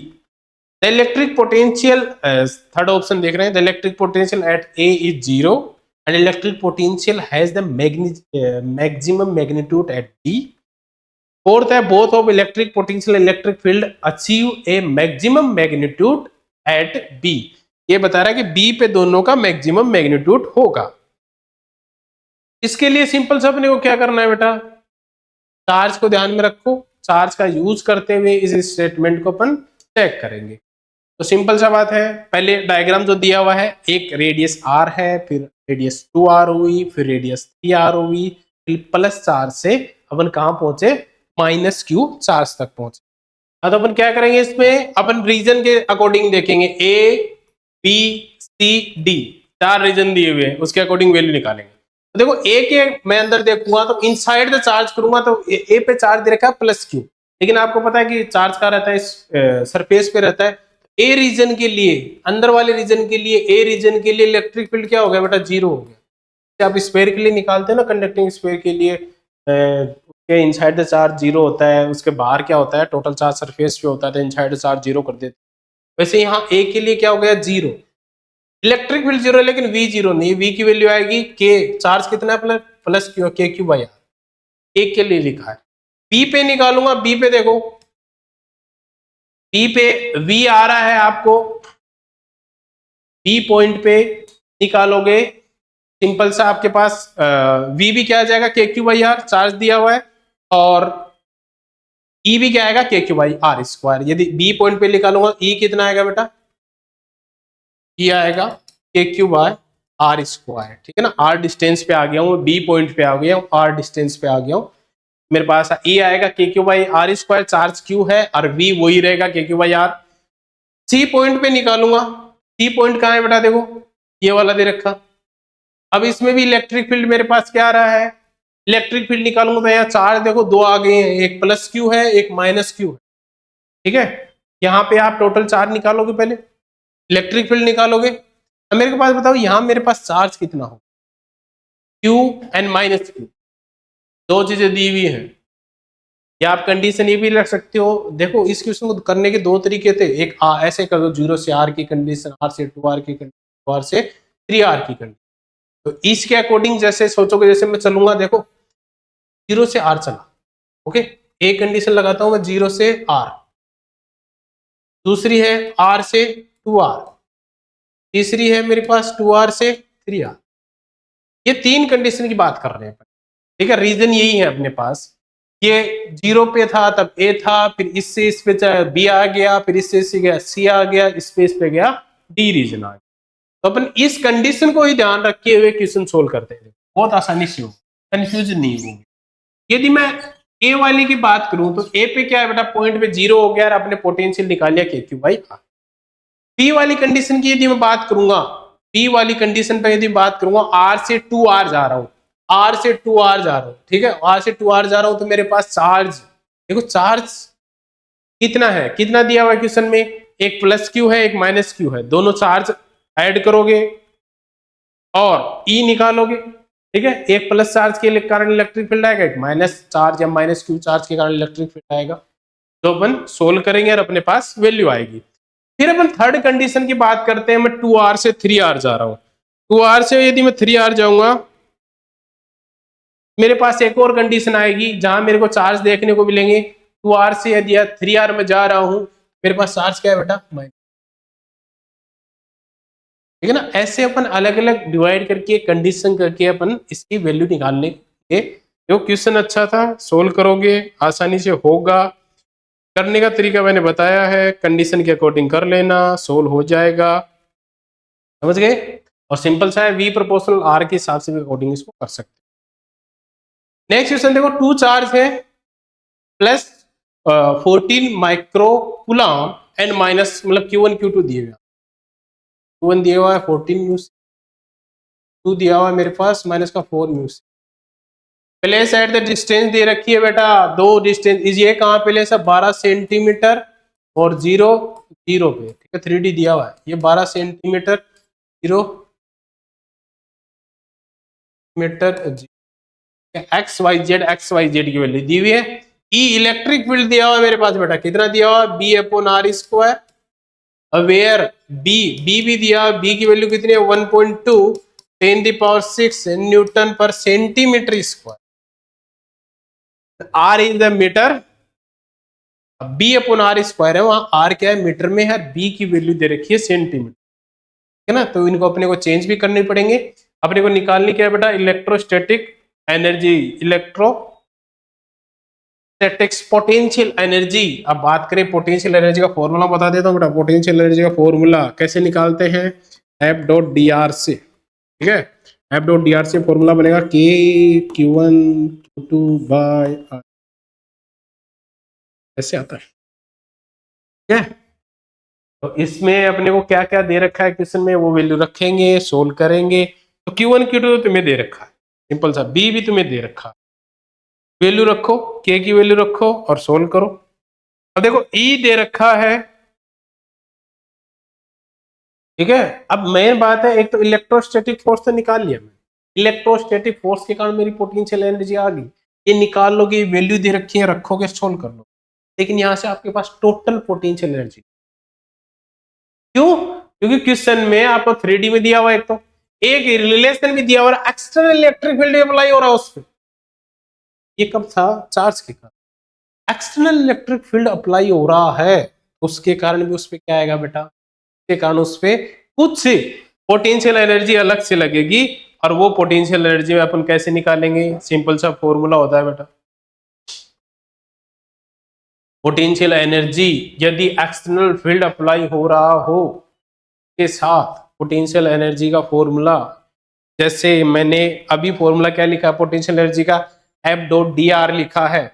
The electric potential, third option देख रहे हैं, the electric potential at A is 0 and electric potential has the maximum magnitude at D. Fourth है, both of electric potential and electric field achieve a maximum magnitude at B. ये बता रहा है कि B पे दोनों का मैक्सिमम मैग्नीट्यूड होगा। इसके लिए सिंपल सा अपने को क्या करना है बेटा, चार्ज को ध्यान में रखो, चार्ज का यूज करते हुए इस स्टेटमेंट को अपन चेक करेंगे। तो सिंपल सा बात है, पहले डायग्राम जो दिया हुआ है, एक रेडियस r है, फिर रेडियस 2r हुई, फिर रेडियस 3r हुई, फिर +4 से अपन कहां पहुंचे, -q चार्ज तक पहुंचे। अब अपन क्या करेंगे, इसमें अपन रीजन के अकॉर्डिंग देखेंगे, A B C D 4 region दिए हुए हैं, उसके अकॉर्डिंग वैल्यू निकालेंगे। तो देखो ए के मैं अंदर देखूंगा तो इनसाइड द चार्ज करूंगा तो ए पे चार्ज दे रखा है +q, लेकिन आपको पता है कि चार्ज कहाँ रहता है, इस सरफेस पे रहता है। ए रीजन के लिए, अंदर वाले रीजन के लिए, ए रीजन के लिए इलेक्ट्रिक फील्ड क्या हो गया बेटा, 0 हो गया। आप स्फीयर के लिए निकालते हैं ना, कंडक्टिंग स्फीयर के लिए उसके इनसाइड द चार्ज 0 होता है, उसके बाहर क्या होता है, टोटल चार्ज सरफेस पे होता है, तो इनसाइड द चार्ज 0 कर देते। वैसे यहाँ ए के लिए क्या हो गया, 0। इलेक्ट्रिक फील्ड 0 है लेकिन वी 0 नहीं, वी की वैल्यू आएगी के, चार्ज कितना है +q/r, एक के लिए लिखा है। बी पे निकालूंगा, बी पे देखो, बी पे V आ रहा है आपको, बी पॉइंट पे निकालोगे, सिंपल सा आपके पास V भी क्या आ जाएगा, KQ/R, चार्ज दिया हुआ है, और E भी क्या आएगा, KQ/R²। यदि B पॉइंट पे निकालूंगा, E कितना आएगा बेटा, E आएगा KQ/R², ठीक है ना। R डिस्टेंस पे आ गया हूँ, B पॉइंट पे आ गया हूँ, R डिस्टेंस पे आ गया हूँ, मेरे पास E आएगा KQ/R², चार्ज Q है, और V वही रहेगा KQ/R। C पॉइंट पे निकालूंगा, C पॉइंट कहाँ है बेटा, देखो ये वाला दे रखा। अब इसमें भी इलेक्ट्रिक फील्ड मेरे पास क्या आ रहा है, इलेक्ट्रिक फील्ड निकालूंगा तो यहाँ चार्ज देखो दो आ गए हैं, एक +q है, एक -q है, ठीक है। यहाँ पे आप टोटल चार्ज निकालोगे, पहले इलेक्ट्रिक फील्ड निकालोगे। अब मेरे पास बताओ, यहाँ मेरे पास चार्ज कितना हो, q एंड -q, दो चीजें दी हुई हैं। या आप कंडीशन ये भी रख सकते हो, देखो इस क्वेश्चन को करने के दो तरीके थे, एक ऐसे कर दो 0 से r की कंडीशन, r से 2r की कंडीशन, r से 3r की कंडीशन। तो इसके अकॉर्डिंग जैसे सोचोगे, जैसे मैं चलूंगा, देखो 0 से r चला, ओके, एक कंडीशन लगाता हूं मैं 0 से r, दूसरी है r से 2r, तीसरी है मेरे पास 2r से 3r। ये तीन कंडीशन की बात कर रहे हैं, ठीक है। रीजन यही है अपने पास, ये 0 पे था तब A था, फिर इससे इस पे B आ गया, फिर इससे गया C आ गया, इस पे गया D रीजन आ गया। तो अपन इस कंडीशन को ही ध्यान रखे हुए क्वेश्चन सोल्व करते हैं, बहुत आसानी से हो, कंफ्यूजन नहीं होगी। यदि मैं ए वाली की बात करूं तो ए पे क्या है बेटा, पॉइंट पे 0 हो गया और आपने पोटेंशियल निकाल लिया KQ/R। बी वाली कंडीशन की यदि मैं बात करूंगा, बी वाली कंडीशन पे यदि बात करूंगा, R से 2R जा रहा हूं, R से 2R जा रहा हूं, ठीक है, R से 2R जा रहा हूं, तो मेरे पास चार्ज, देखो चार्ज कितना है, कितना दिया हुआ है क्वेश्चन में, एक +q है, एक -q है, दोनों चार्ज ऐड करोगे और E निकालोगे, ठीक है। एक प्लस चार्ज के कारण इलेक्ट्रिक फील्ड आएगा, एक माइनस चार्ज या -q चार्ज के कारण इलेक्ट्रिक फील्ड आएगा, तो अपन सोल्व करेंगे और अपने पास वैल्यू आएगी। फिर अपन थर्ड कंडीशन की बात करते हैं, मैं 2r से 3r जा रहा हूं, 2r से यदि मैं 3r जाऊंगा, मेरे पास एक और कंडीशन आएगी जहां मेरे को चार्ज देखने को मिलेंगे 2r से यदि 3r में जा रहा हूं, मेरे पास चार्ज क्या है बेटा, माइनस। ठीक है ना, ऐसे अपन अलग अलग डिवाइड करके कंडीशन करके अपन इसकी वैल्यू निकालने के, जो क्वेश्चन अच्छा था, सोल्व करोगे आसानी से होगा। करने का तरीका मैंने बताया है, कंडीशन के अकॉर्डिंग कर लेना, सोल्व हो जाएगा, समझ गए। और सिंपल सा है, वी प्रोपोर्शनल आर के हिसाब से भी अकॉर्डिंग इसको कर सकते हैं। नेक्स्ट क्वेश्चन देखो, टू चार्ज है plus 14 micro coulomb and minus, मतलब Q1 Q2 दिए हुए, Q1 दिया हुआ है 14 म्यू, टू दिया हुआ है मेरे पास माइनस का 4 mu. Place at the distance दे रखी है बेटा, दो डिस्टेंस, ये कहाँ प्लेस है, 12 सेंटीमीटर और 0 0 पे, ठीक है, 3D दिया हुआ है, ये 12 centimeter 0 meter, X Y Z की वैल्यू दी हुई है। ई इलेक्ट्रिक फील्ड दिया हुआ है मेरे पास बेटा, कितना दिया हुआ है, B upon R square, aware B, B भी दिया, बी की वैल्यू कितनी है, 1.2 10⁶ न्यूटन पर centimeter square. R is the meter, B upon R square है, वहां आर क्या है, मीटर में है, बी की वैल्यू दे रखी है सेंटीमीटर, है ना, तो इनको अपने को चेंज भी करने पड़ेंगे। अपने को निकालनी क्या है बेटा, electrostatic energy, electrostatics potential energy. अब बात करें पोटेंशियल एनर्जी का फॉर्मूला बता देता हूँ बेटा, पोटेंशियल एनर्जी का फॉर्मूला कैसे निकालते हैं, एफ डॉट डी आर से, ठीक है, एफ डॉट डी आर से फॉर्मूला बनेगा के Q1 Q2 बाय आर, ऐसे आता है, ठीक है। तो इसमें अपने को क्या क्या दे रखा है क्वेश्चन में, वो वैल्यू रखेंगे, सोल्व करेंगे। तो Q1 Q2 तो तुम्हें दे रखा है, सिंपल सा, बी भी तुम्हें दे रखा है, वैल्यू रखो, के की वैल्यू रखो और सोल्व करो। अब देखो ई दे रखा है, ठीक है। अब मेन बात है, एक तो इलेक्ट्रोस्टैटिक फोर्स तो निकाल लिया मैंने, इलेक्ट्रोस्टैटिक फोर्स के कारण मेरी पोटेंशियल एनर्जी आ गई, ये निकाल लोगे, वैल्यू दे रखी है, रखोगे, सोल्व कर लो। लेकिन यहां से आपके पास टोटल पोटेंशियल एनर्जी, क्यों, क्योंकि क्वेश्चन में आपको 3D में दिया हुआ है, एक रिलेशन भी दिया हुआ है, एक्सटर्नल इलेक्ट्रिक फील्ड अप्लाई हो रहा है उस पर, ये कब था, चार्ज के कारण एक्सटर्नल इलेक्ट्रिक फील्ड अप्लाई हो रहा है, उसके कारण भी उस पर क्या आएगा बेटा, के कारण उस पे कुछ पोटेंशियल एनर्जी अलग से लगेगी, और वो पोटेंशियल एनर्जी में अपन कैसे निकालेंगे, सिंपल सा फॉर्मूला होता है बेटा, पोटेंशियल एनर्जी यदि एक्सटर्नल फील्ड अप्लाई हो रहा हो के साथ, पोटेंशियल एनर्जी का फॉर्मूला, जैसे मैंने अभी फॉर्मूला क्या लिखा पोटेंशियल एनर्जी का, एफ डॉट डी आर लिखा है,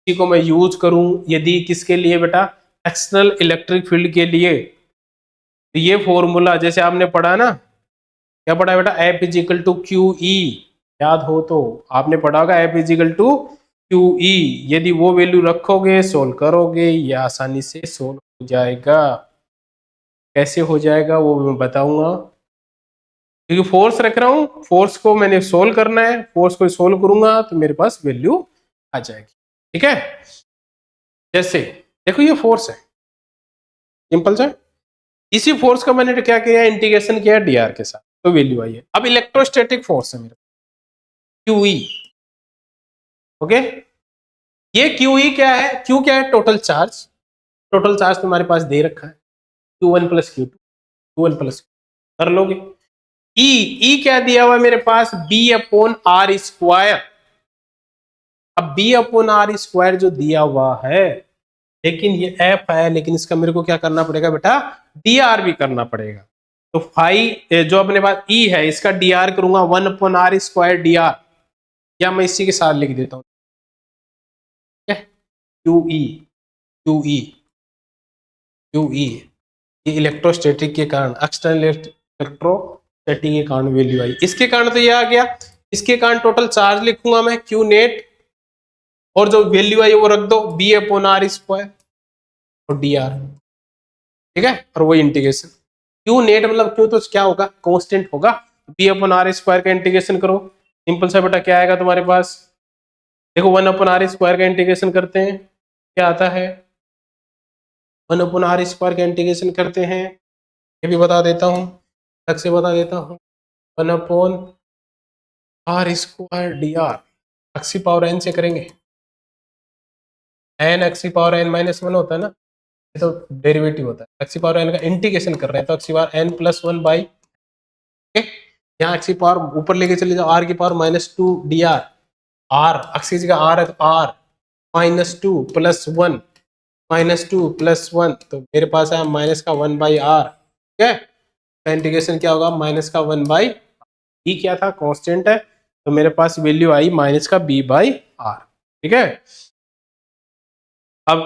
इसी को मैं यूज करूं यदि किसके लिए बेटा, एक्सटर्नल इलेक्ट्रिक फील्ड के लिए, तो ये फॉर्मूला जैसे आपने पढ़ा ना, क्या पढ़ा है बेटा, F is equal to Q E, याद हो तो आपने पढ़ा होगा, F is equal to Q E, यदि वो वैल्यू रखोगे, सोल्व करोगे, ये आसानी से सोल्व हो जाएगा। कैसे हो जाएगा वो मैं बताऊंगा, क्योंकि फोर्स रख रहा हूं, फोर्स को मैंने सोल्व करना है, फोर्स को सोल्व करूंगा तो मेरे पास वैल्यू आ जाएगी, ठीक है। जैसे देखो ये फोर्स है, सिंपल सा, इसी फोर्स का मैंने क्या किया, इंटीग्रेशन किया डीआर के साथ, तो वैल्यू आई है। अब इलेक्ट्रोस्टैटिक फोर्स है मेरा क्यूई, ओके, ये क्यूई क्या है, क्यू क्या है, टोटल चार्ज, टोटल चार्ज तुम्हारे पास दे रखा है Q1 plus Q2, Q1 plus कर लोगे। ई, ई क्या दिया हुआ है मेरे पास, बी अपॉन आर स्क्वायर, अब बी अपॉन आर स्क्वायर जो दिया हुआ है, लेकिन ये एफ है, लेकिन इसका मेरे को क्या करना पड़ेगा बेटा, डी आर भी करना पड़ेगा। तो फाई जो अपने पास ई है, इसका डी आर करूंगा 1/r² डी आर, या मैं इसी के साथ लिख देता हूं, Q E, Q E, Q E, ये इलेक्ट्रोस्टैटिक के कारण, एक्सटर्नल इलेक्ट्रोस्टैटिक के कारण वैल्यू आई, इसके कारण तो ये आ गया, इसके कारण टोटल चार्ज लिखूंगा मैं क्यू नेट, और जो वैल्यू आई वो रख दो बी अपॉन आर स्क्वायर और डी आर, ठीक है, और वो इंटीग्रेशन, क्यू नेट मतलब क्यू तो क्या होगा, कांस्टेंट होगा, बी अपॉन आर स्क्वायर का इंटीग्रेशन करो, सिंपल सा बेटा क्या आएगा तुम्हारे पास, देखो 1/r² का इंटीग्रेशन करते हैं, क्या आता है, 1/r² का इंटीग्रेशन करते हैं, ये भी बता देता हूँ, अलग से बता देता हूँ, 1/r² D R, 80 power n से करेंगे, एन एक्स की पावर एन माइनस वन होता है ना, ये तो डेरिवेटिव होता है। एक्स की पावर एन का इंटीग्रेशन कर रहे हैं तो एक्स की power N plus one by, यहाँ एक्स की पावर ऊपर लेके चले जाओ, आर की power minus two D R, R X की जगह आर है तो R minus two plus one, minus two plus one, तो मेरे पास है माइनस का वन बाई आर, ठीक है। इंटीग्रेशन क्या होगा, माइनस का वन बाई, बी क्या था कांस्टेंट है, तो मेरे पास वैल्यू आई माइनस का बी बाई आर, ठीक है। अब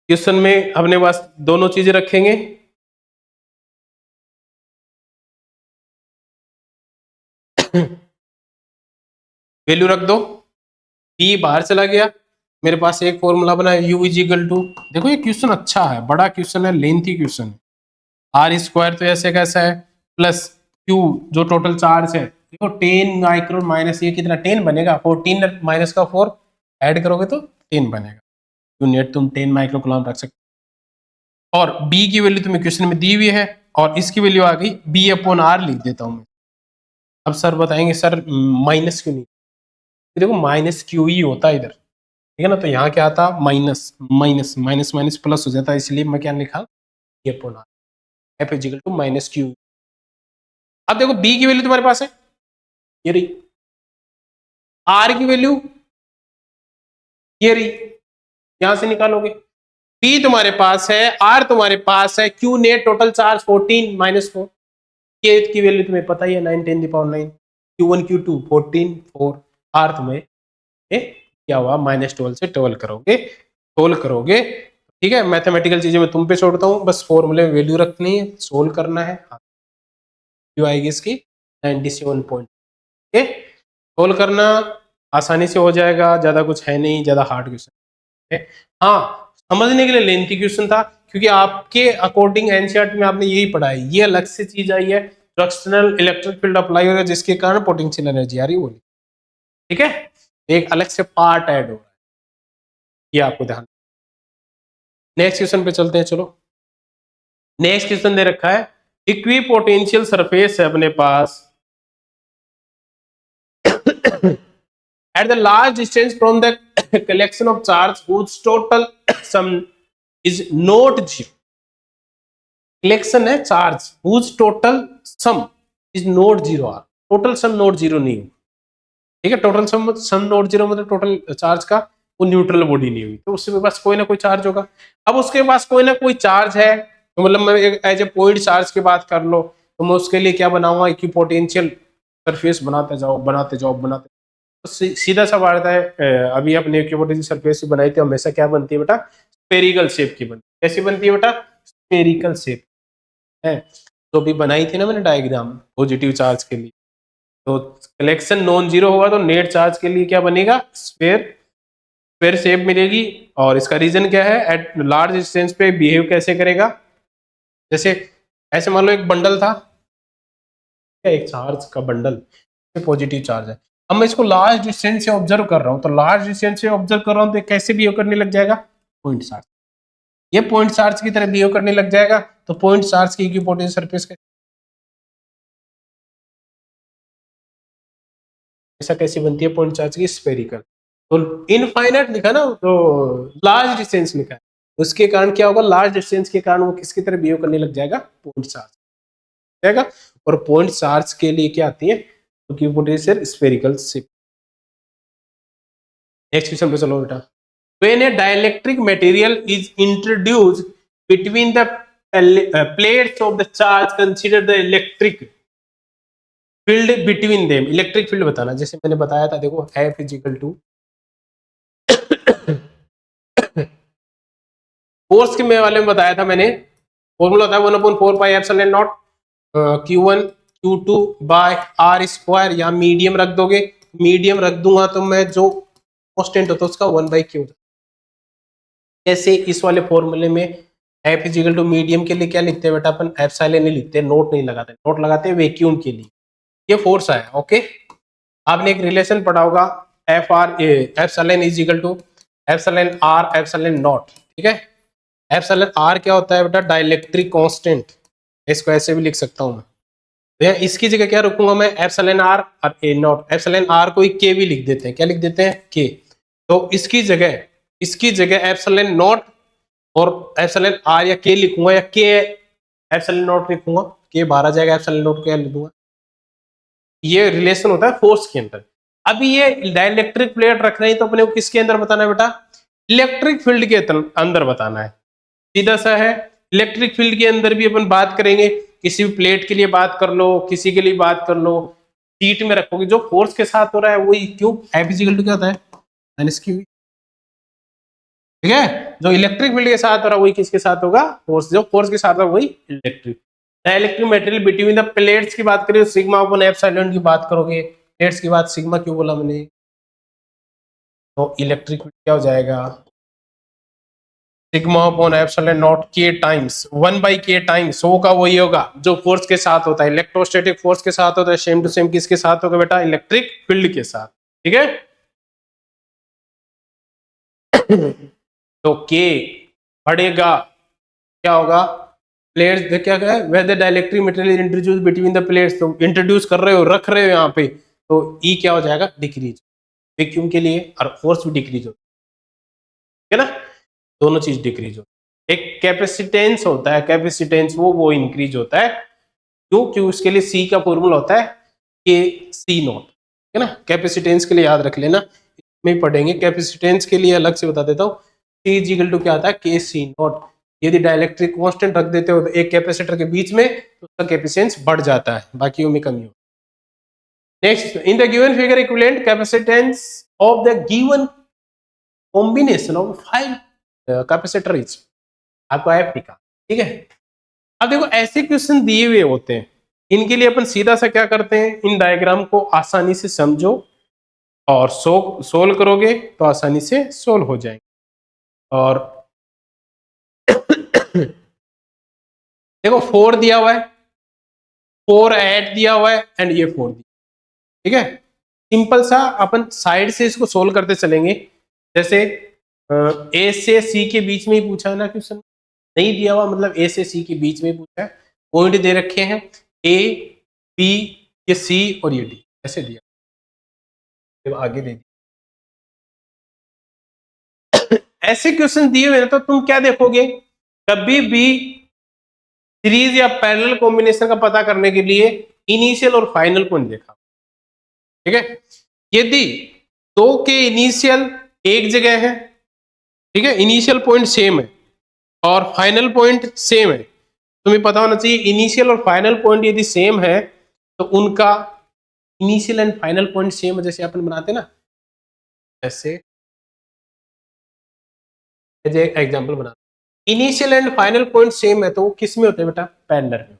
क्वेश्चन में अपने पास दोनों चीजें रखेंगे, वैल्यू रख दो, बी बाहर चला गया, मेरे पास एक फॉर्मूला बना है यू इज इक्वल टू, देखो ये क्वेश्चन अच्छा है, बड़ा क्वेश्चन है, लेंथी क्वेश्चन है, आर स्क्वायर तो ऐसे कैसा है प्लस क्यू जो टोटल चार्ज है, देखो 10 माइक्रो माइनस ये कितना 10 बनेगा, 14 माइनस का 4 ऐड करोगे तो 10 बनेगा, यूनिट तुम 10 माइक्रो कूलम रख सकते हो। और बी की वैल्यू तुम्हें क्वेश्चन में दी हुई है और इसकी वैल्यू आ गई बी अपॉन आर लिख देता हूं मैं। अब सर बताएंगे सर माइनस क्यों नहीं, देखो माइनस क्यू ही होता है इधर, ठीक है ना, तो यहाँ क्या आता minus minus minus minus plus हो जाता है, इसलिए मैं क्या लिखा B upon R, F is equal to minus Q. अब देखो बी की वैल्यू तुम्हारे पास है ये रही, आर की वैल्यू ये रही, यहां से निकालोगे, पी तुम्हारे पास है, आर तुम्हारे पास है, Q net total charge 14 minus 4, के की वैल्यू तुम्हें पता ही है 9 10 पावर 9, Q1 Q2 14 4, आर तुम्हें क्या हुआ माइनस 12 से 12 करोगे, 12 करोगे, ठीक है। मैथमेटिकल चीजें मैं तुम पे छोड़ता हूँ, बस फॉर्मूले में वैल्यू रखनी है, सोल्व करना है, क्यों आएगी इसकी 97 पॉइंट, ठीक है। सोल्व करना आसानी से हो जाएगा, ज्यादा कुछ है नहीं, ज्यादा हार्ड क्वेश्चन है। हाँ समझने के लिए लेंथी क्वेश्चन था, क्योंकि आपके अकॉर्डिंग एनसीईआरटी में आपने यही पढ़ा है, ये अलग से चीज आई है जो एक्सटर्नल इलेक्ट्रिक फील्ड अप्लाई हो रहा है जिसके कारण पोटेंशियल एनर्जी आ रही है वो, ठीक है, एक अलग से पार्ट ऐड हो रहा है, ये आपको ध्यान। नेक्स्ट क्वेश्चन पे चलते हैं, चलो नेक्स्ट क्वेश्चन दे रखा है, इक्वी पोटेंशियल सरफेस है अपने पास at the large distance from the collection of charge whose total sum is not zero, collection है charge whose total sum is not zero, total sum not zero नहीं है, ठीक है, टोटल सम नोट जीरो मतलब total charge का वो neutral body नहीं हुई, तो उसके पास कोई ना कोई चार्ज होगा। अब उसके पास कोई ना कोई चार्ज है, तो मतलब मैं एज ए पॉइंट चार्ज की बात कर लो, तो मैं उसके लिए क्या बनाऊंगा, इक्विपोटेंशियल सरफेस बनाते जाओ बनाते जाओ बनाते, तो सीधा सा बात है, अभी अपने इक्विपोटेंशियल सरफेस बनाई थी, हमेशा क्या बनती है बेटा, स्फेरिकल शेप की बनती है, कैसी बनती है बेटा, स्फेरिकल शेप है, तो अभी बनाई थी ना मैंने डायग्राम पॉजिटिव चार्ज के लिए, तो कलेक्शन नॉन जीरो होगा तो नेट चार्ज के लिए क्या बनेगा, स्फेयर, स्फेयर शेप मिलेगी। और इसका रीजन क्या है, एट लार्ज डिस्टेंस पे बिहेव कैसे करेगा, जैसे ऐसे मान लो एक बंडल था, एक चार्ज का बंडल, पॉजिटिव चार्ज है, अब मैं इसको लार्ज डिस्टेंस से ऑब्जर्व कर रहा हूँ, तो लार्ज डिस्टेंस से ऑब्जर्व कर रहा हूँ तो कैसे बिहेव करने लग जाएगा, पॉइंट चार्ज, ये पॉइंट चार्ज की तरह बिहेव करने लग जाएगा, तो पॉइंट चार्ज की इक्विपोटेंशियल सरफेस ऐसा कैसी बनती है, पॉइंट चार्ज की स्फेरिकल, तो इनफाइनाइट लिखा ना, तो लार्ज डिस्टेंस लिखा है, उसके कारण क्या होगा, लार्ज डिस्टेंस के कारण वो किसकी तरह बिहेव करने लग जाएगा, पॉइंट चार्ज जाएगा, और पॉइंट चार्ज के लिए क्या आती है, तो equipotential spherical shape. Next question पे चलो बेटा, when a dielectric material is introduced between the plates of the charge, consider the electric field between them, electric field बताना, जैसे मैंने बताया था, देखो F is equal to force के में वाले में बताया था मैंने, फॉर्मूला होता है 1/4 pi epsilon naught Q1 Q2 by R square, या मीडियम रख दोगे, मीडियम रख दूंगा तो मैं जो कांस्टेंट होता है उसका 1/Q, जैसे इस वाले फॉर्मूले में F is equal to medium के लिए क्या लिखते हैं बेटा, अपन एप्सिलॉन नहीं लिखते, नोट नहीं लगाते, नोट लगाते हैं वैक्यूम के लिए, ये फोर्स है, ओके। आपने एक रिलेशन पढ़ा होगा, F R epsilon is equal to epsilon R epsilon naught, ठीक है। एप्सिलॉन आर क्या होता है बेटा, डाइलेक्ट्रिक कांस्टेंट, इसको ऐसे भी लिख सकता हूं मैं, तो यहाँ इसकी जगह क्या रखूंगा मैं, एप्सिलॉन आर और ए नॉट, एप्सिलॉन आर को के भी लिख देते हैं, क्या लिख देते हैं, के, तो इसकी जगह इसकी जगह एप्सिलॉन नॉट और एप्सिलॉन आर या के लिखूंगा, या के एप्सिलॉन नॉट लिखूंगा, के बाहर आ जाएगा, एप्सिलॉन नॉट क्या लिख दूंगा। ये रिलेशन होता है फोर्स के अंदर। अभी ये डाइलेक्ट्रिक प्लेट रख रहे हैं तो अपने को किसके अंदर बताना है बेटा, इलेक्ट्रिक फील्ड के अंदर बताना है। सीधा सा है। इलेक्ट्रिक फील्ड के अंदर भी अपन बात करेंगे, किसी भी प्लेट के लिए बात कर लो, किसी के लिए बात कर लो, शीट में रखोगे जो फोर्स के साथ हो रहा है वही, क्यों F इक्वल टू क्या होता है माइनस क्यू, ठीक है। जो इलेक्ट्रिक फील्ड के साथ हो रहा है वही किसके साथ होगा, फोर्स, जो फोर्स के साथ होगा वही electric. Dielectric material between the plates की बात करें, सिग्मा अपॉन एप्सिलॉन की बात करोगे, प्लेट्स की बात सिग्मा क्यों बोला मैंने, तो इलेक्ट्रिक फील्ड क्या हो जाएगा, सिग्मा अपॉन एप्सिलॉन नॉट के टाइम्स 1 बाई के टाइम्स होगा, वही होगा जो फोर्स के साथ होता है, इलेक्ट्रोस्टैटिक फोर्स के साथ होता है, सेम टू सेम किसके साथ होगा बेटा, इलेक्ट्रिक फील्ड के साथ, ठीक है। तो के बढ़ेगा, क्या होगा, प्लेट्स क्या है, whether dielectric material introduce between the plates, तो इंट्रोड्यूस कर रहे हो, रख रहे हो यहाँ पे, तो ई क्या हो जाएगा, डिक्रीज, वैक्यूम के लिए, और फोर्स भी डिक्रीज होता है ना, दोनों चीज डिक्रीज होता है। एक कैपेसिटेंस होता है, कैपेसिटेंस वो इंक्रीज होता है, क्यों, क्यों उसके लिए सी का फॉर्मूला होता है के सी नॉट, है ना। कैपेसिटेंस के लिए याद रख लेना, में पढ़ेंगे, कैपेसिटेंस के लिए अलग से बता देता हूँ, सी इज इक्वल टू क्या आता है, के सी नॉट। यदि डाइलेक्ट्रिक कांस्टेंट रख देते हो तो एक कैपेसिटर के बीच में, तो उसका कैपेसिटेंस बढ़ जाता है, बाकी में कमी हो। Next, in the given figure equivalent capacitance of the given combination of 5 capacitor is, आपको एफ लिखा, ठीक है। अब देखो ऐसे क्वेश्चन दिए हुए होते हैं, इनके लिए अपन सीधा सा क्या करते हैं, इन डायग्राम को आसानी से समझो और सोल्व करोगे तो आसानी से सोल्व हो जाएंगे। और देखो 4 दिया हुआ है, 4 8 दिया हुआ है, एंड ये 4 दिया, ठीक है। सिंपल सा अपन साइड से इसको सोल्व करते चलेंगे। जैसे ए से सी के बीच में ही पूछा है ना क्वेश्चन, नहीं दिया हुआ मतलब ए से सी के बीच में ही पूछा है, पॉइंट दे रखे हैं ए बी, ये सी और ये डी, ऐसे दिया, आगे दे दिया। ऐसे क्वेश्चन दिए हुए तो तुम क्या देखोगे, कभी भी सीरीज या पैरेलल कॉम्बिनेशन का पता करने के लिए इनिशियल और फाइनल पॉइंट देखा, ठीक है। यदि दो के इनिशियल एक जगह है, ठीक है, इनिशियल पॉइंट सेम है और फाइनल पॉइंट सेम है, तुम्हें पता होना चाहिए इनिशियल और फाइनल पॉइंट यदि सेम है तो उनका initial and final point same है, जैसे अपन बनाते ना, ऐसे एग्जांपल बना, initial and final point same है तो वो किस में होते हैं बेटा, पैरेलल में,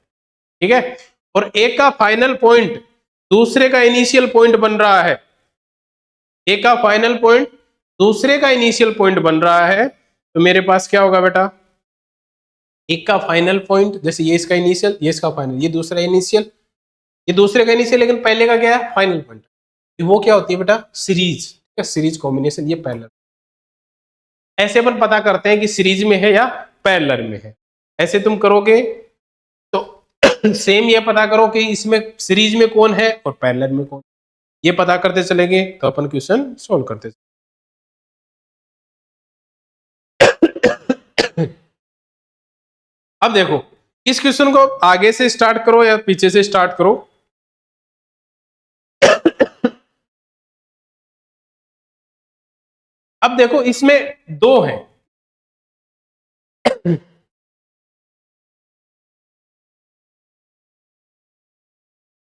ठीक है। और एक का फाइनल पॉइंट दूसरे का इनिशियल पॉइंट बन रहा है, एक का फाइनल पॉइंट दूसरे का इनिशियल पॉइंट बन रहा है, तो मेरे पास क्या होगा बेटा, एक का फाइनल पॉइंट, जैसे ये इसका इनिशियल, ये इसका फाइनल, ये दूसरा इनिशियल, ये दूसरे का इनिशियल, लेकिन पहले का क्या है, फाइनल पॉइंट, वो क्या होती है बेटा, सीरीज, सीरीज कॉम्बिनेशन, ये पैरेलल। ऐसे अपन पता करते हैं कि सीरीज में है या पैरेलल में है। ऐसे तुम करोगे तो सेम ये पता करो कि इसमें सीरीज में कौन है और पैरेलल में कौन, ये पता करते चलेंगे तो अपन क्वेश्चन सोल्व करते अब देखो इस क्वेश्चन को आगे से स्टार्ट करो या पीछे से स्टार्ट करो। अब देखो इसमें दो हैं,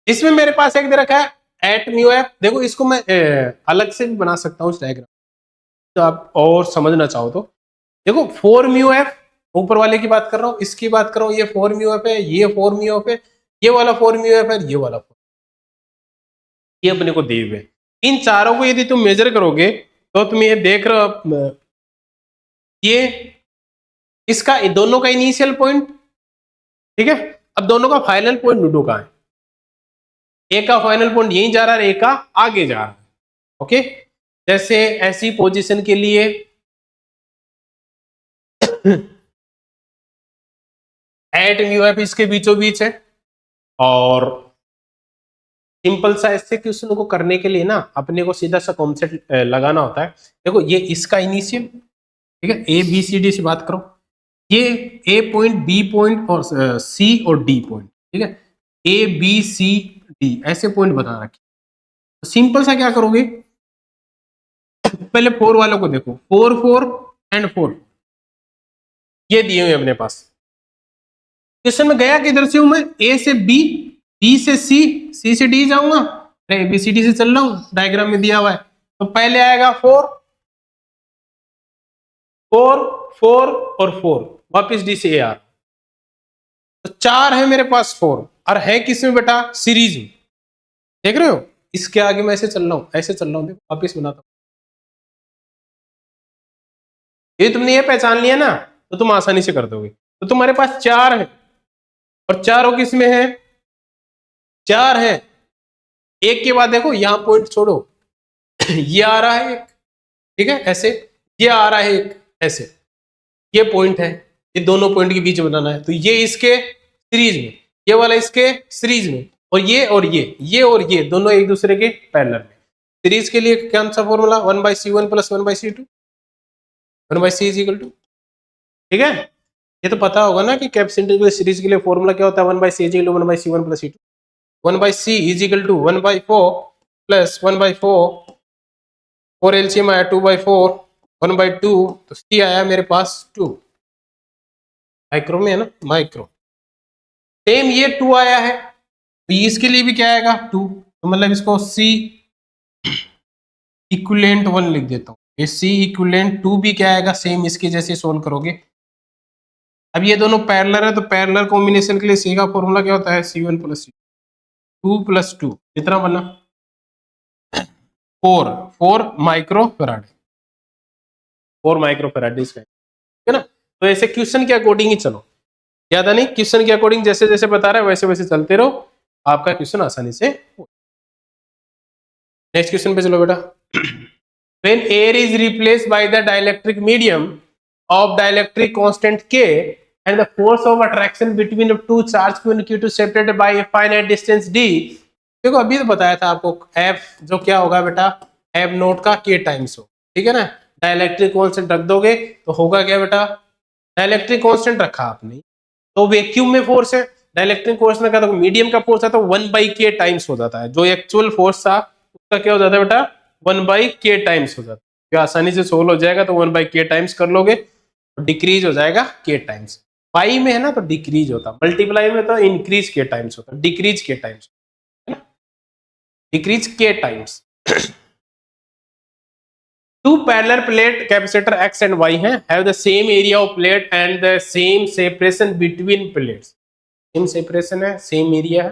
इसमें मेरे पास एक दे रखा है एट म्यू एफ, देखो इसको मैं अलग से भी बना सकता हूँ इस डायग्राम, तो आप और समझना चाहो तो देखो 4 म्यू एफ, ऊपर वाले की बात कर रहा हूँ, इसकी बात कर रहा हूँ, ये 4 म्यू एफ है, ये 4 म्यू एफ है, ये वाला 4 म्यू एफ है, ये वाला 4, ये अपने को दिए हुए। इन चारों को यदि तुम मेजर करोगे तो तुम ये देख रहे हो, ये इसका दोनों का इनिशियल पॉइंट, ठीक है। अब दोनों का फाइनल पॉइंट ढूंढो कहां है, एक का फाइनल पॉइंट यहीं जा रहा है, एक का आगे जा रहा है, ओके। जैसे ऐसी पोजीशन के लिए एट म्यू एफ इसके बीचों बीच है, और सिंपल सा ऐसे क्वेश्चन को करने के लिए ना अपने को सीधा सा कॉन्सेप्ट लगाना होता है। देखो ये इसका इनिशियल, ठीक है, ए बी सी डी से बात करो, ये ए पॉइंट, बी पॉइंट और सी और डी पॉइंट, ठीक है, ए बी सी डी ऐसे पॉइंट बता रखे। तो सिंपल सा क्या करोगे, पहले 4 वालों को देखो, 4 4 एंड 4 ये दिए हुए अपने पास। क्वेश्चन में गया किधर से हूं मैं, ए से बी, बी से सी, सी से डी जाऊंगा, ए बी सी डी से चल रहा हूं, डायग्राम में दिया हुआ है। तो पहले आएगा 4 4 4 और 4, वापिस डी से ए आर, तो 4 है मेरे पास 4, और है किसमें बेटा, सीरीज में, देख रहे हो, इसके आगे मैं ऐसे चल रहा हूं, ऐसे चल रहा हूं, देखो वापिस बनाता हूं। ये तुमने ये पहचान लिया ना, तो तुम आसानी से कर दोगे। तो तुम्हारे पास 4 है, और चारों किस में है, 4 है, एक के बाद देखो यहां पॉइंट छोड़ो, ये आ रहा है एक, ठीक है ऐसे, ये आ रहा है एक ऐसे, ये पॉइंट है, ये दोनों पॉइंट के बीच बनाना है, तो ये इसके सीरीज में, ये वाला इसके सीरीज में, और ये और ये दोनों एक दूसरे के पैरेलल में। सीरीज के लिए कौन सा formula, 1/c1 + 1/c2, 1/c is equal to, ठीक है, ये तो पता होगा ना कि कैपेसिटर सीरीज के लिए फॉर्मूला क्या होता है, 1/c is equal to 1/c1 + c2, 1/c is equal to 1/4 + 1/4, 4 LCM आया 2/4, 1/2, तो c आया मेरे पास 2, माइक्रो में है ना, माइक्रो। सेम ये 2 आया है, तो इसके लिए भी क्या आएगा 2, तो मतलब इसको c इक्विवेलेंट 1 लिख देता हूँ, ये c इक्विवेलेंट 2 भी क्या आएगा, सेम इसके जैसे सोल्व करोगे। अब ये दोनों पैरेलल है, तो पैरेलल कॉम्बिनेशन के लिए c का फॉर्मूला क्या होता है, c1 + c, 2 + 2 कितना बना, 4 माइक्रो फैराड, 4 माइक्रो फैराड इसका, है ना। तो ऐसे क्वेश्चन के अकॉर्डिंग ही चलो, ज्यादा नहीं, क्वेश्चन के अकॉर्डिंग जैसे जैसे बता रहा है वैसे वैसे चलते रहो, आपका क्वेश्चन आसानी से। नेक्स्ट क्वेश्चन पे चलो बेटा। When air is replaced by the dielectric medium of dielectric constant K and the force of attraction between the two charge Q and Q2 separated by a finite distance d, देखो अभी तो बताया था आपको F जो क्या होगा बेटा, F नोट का K टाइम्स हो, ठीक है ना। डाइलेक्ट्रिक कांस्टेंट रख दोगे तो होगा क्या बेटा, डाइलेक्ट्रिक कांस्टेंट रखा आपने, तो वैक्यूम में फोर्स है, डाइलेक्ट्रिक कांस्टेंट का तो मीडियम का फोर्स है, तो 1/k टाइम्स हो जाता है, जो एक्चुअल फोर्स था उसका क्या हो जाता है बेटा, 1/k टाइम्स हो जाता है। तो आसानी से सोल्व हो जाएगा, तो 1/k टाइम्स कर लोगे तो डिक्रीज हो जाएगा k टाइम्स, पाई में है ना तो डिक्रीज होता, मल्टीप्लाई में तो इंक्रीज k टाइम्स होता, डिक्रीज k टाइम्स, है ना, decrease k times. Two parallel plate capacitor X and Y हैं, have the same area of plate and the same separation between plates, same separation है, same area है।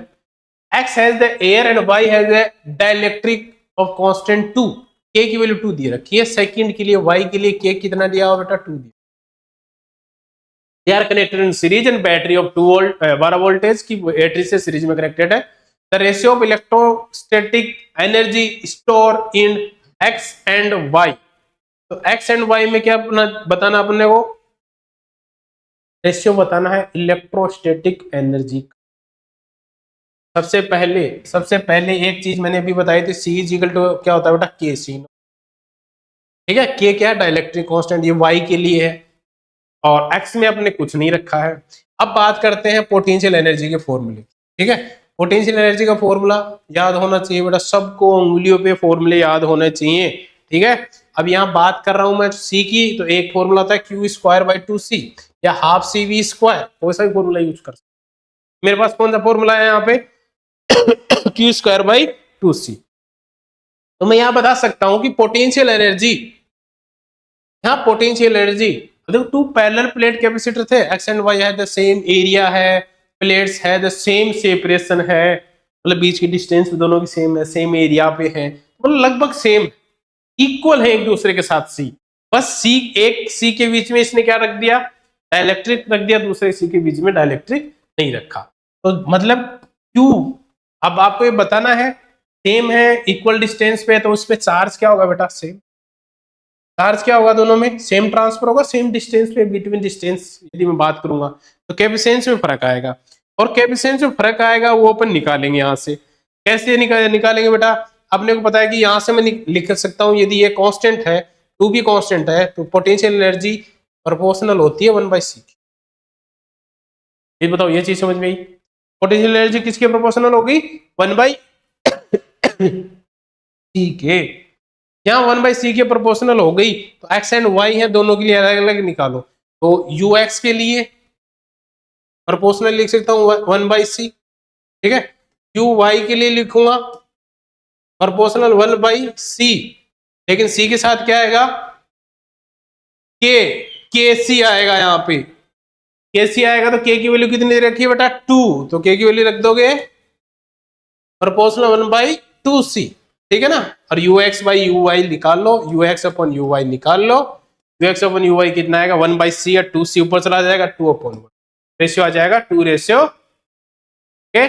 X has the air and Y has the dielectric of constant 2, K की value 2 दी रखी है, second के लिए Y के लिए K कितना दिया हुआ बेटा, 2 दिया। They are connected in series and battery of 2 volt 12 voltage की बैटरी से सीरीज में कनेक्टेड है। The ratio of electrostatic energy stored in X and Y, तो X एंड Y में क्या बताना अपने को, रेशियो बताना है इलेक्ट्रोस्टैटिक एनर्जी। सबसे पहले एक चीज मैंने अभी बताई थी, C इज इक्वल टू क्या होता है बेटा, K C, ठीक है। K क्या है, डाइलेक्ट्रिक कांस्टेंट, ये Y के लिए है, और X में अपने कुछ नहीं रखा है। अब बात करते हैं पोटेंशियल एनर्जी के फॉर्मूले, ठीक है। पोटेंशियल एनर्जी का फॉर्मूला याद होना चाहिए बेटा, सबको उंगलियों पे फॉर्मूले याद होने चाहिए, ठीक है। अब यहाँ बात कर रहा हूं मैं C की, तो एक फॉर्मूला था Q²/2C या ½CV², कोई सा भी फॉर्मूला यूज कर सकते। मेरे पास कौन सा फॉर्मूला है यहाँ पे, Q²/2C। तो मैं यहाँ बता सकता हूं कि पोटेंशियल एनर्जी, यहाँ पोटेंशियल एनर्जी, देखो 2 पैरेलल प्लेट कैपेसिटर थे, X एंड Y है, द सेम एरिया है, प्लेट्स है, द सेम सेपरेशन है, मतलब बीच की डिस्टेंस दोनों की सेम है, सेम एरिया पे है, मतलब लगभग सेम इक्वल है एक दूसरे के साथ C, बस एक C के बीच में इसने क्या रख दिया, डाइलेक्ट्रिक रख दिया, दूसरे C के बीच में डाइलेक्ट्रिक नहीं रखा। तो मतलब Q, अब आपको ये बताना है, सेम है इक्वल डिस्टेंस पे, तो उस पे चार्ज क्या होगा बेटा, सेम चार्ज क्या होगा, दोनों में सेम ट्रांसफर होगा, सेम डिस्टेंस पे, बिटवीन डिस्टेंस यदि मैं बात करूंगा तो कैपेसिटेंस में फर्क आएगा, और कैपेसिटेंस में फर्क आएगा वो अपन निकालेंगे यहाँ से। कैसे निकालेंगे बेटा, अपने को पता है कि यहाँ से मैं लिख सकता हूँ, यदि ये कांस्टेंट है टू भी कांस्टेंट है, तो पोटेंशियल एनर्जी प्रोपोर्शनल होती है 1/c की। ये बताओ, ये चीज समझ में आई? पोटेंशियल एनर्जी किसके प्रोपोर्शनल होगी? 1/c के। यहाँ 1/c के प्रोपोर्शनल हो गई, तो x एंड y है, दोनों के लिए अलग अलग निकालो। तो ux के लिए प्रोपोर्शनल लिख सकता हूँ 1/c, ठीक है। uy के लिए लिखूंगा प्रोपोर्शनल 1/c, लेकिन c के साथ क्या आएगा? के सी आएगा। यहाँ पे के सी आएगा, तो के की वैल्यू कितनी दे रखी है बेटा? 2, तो के की वैल्यू रख दोगे प्रोपोर्शनल 1/2c, ठीक है ना। और ux/uy निकाल लो, ux/uy निकाल लो। ux/uy कितना आएगा? 1/c, या 2c ऊपर चला जाएगा, 2/1 रेशियो आ जाएगा 2:, ओके।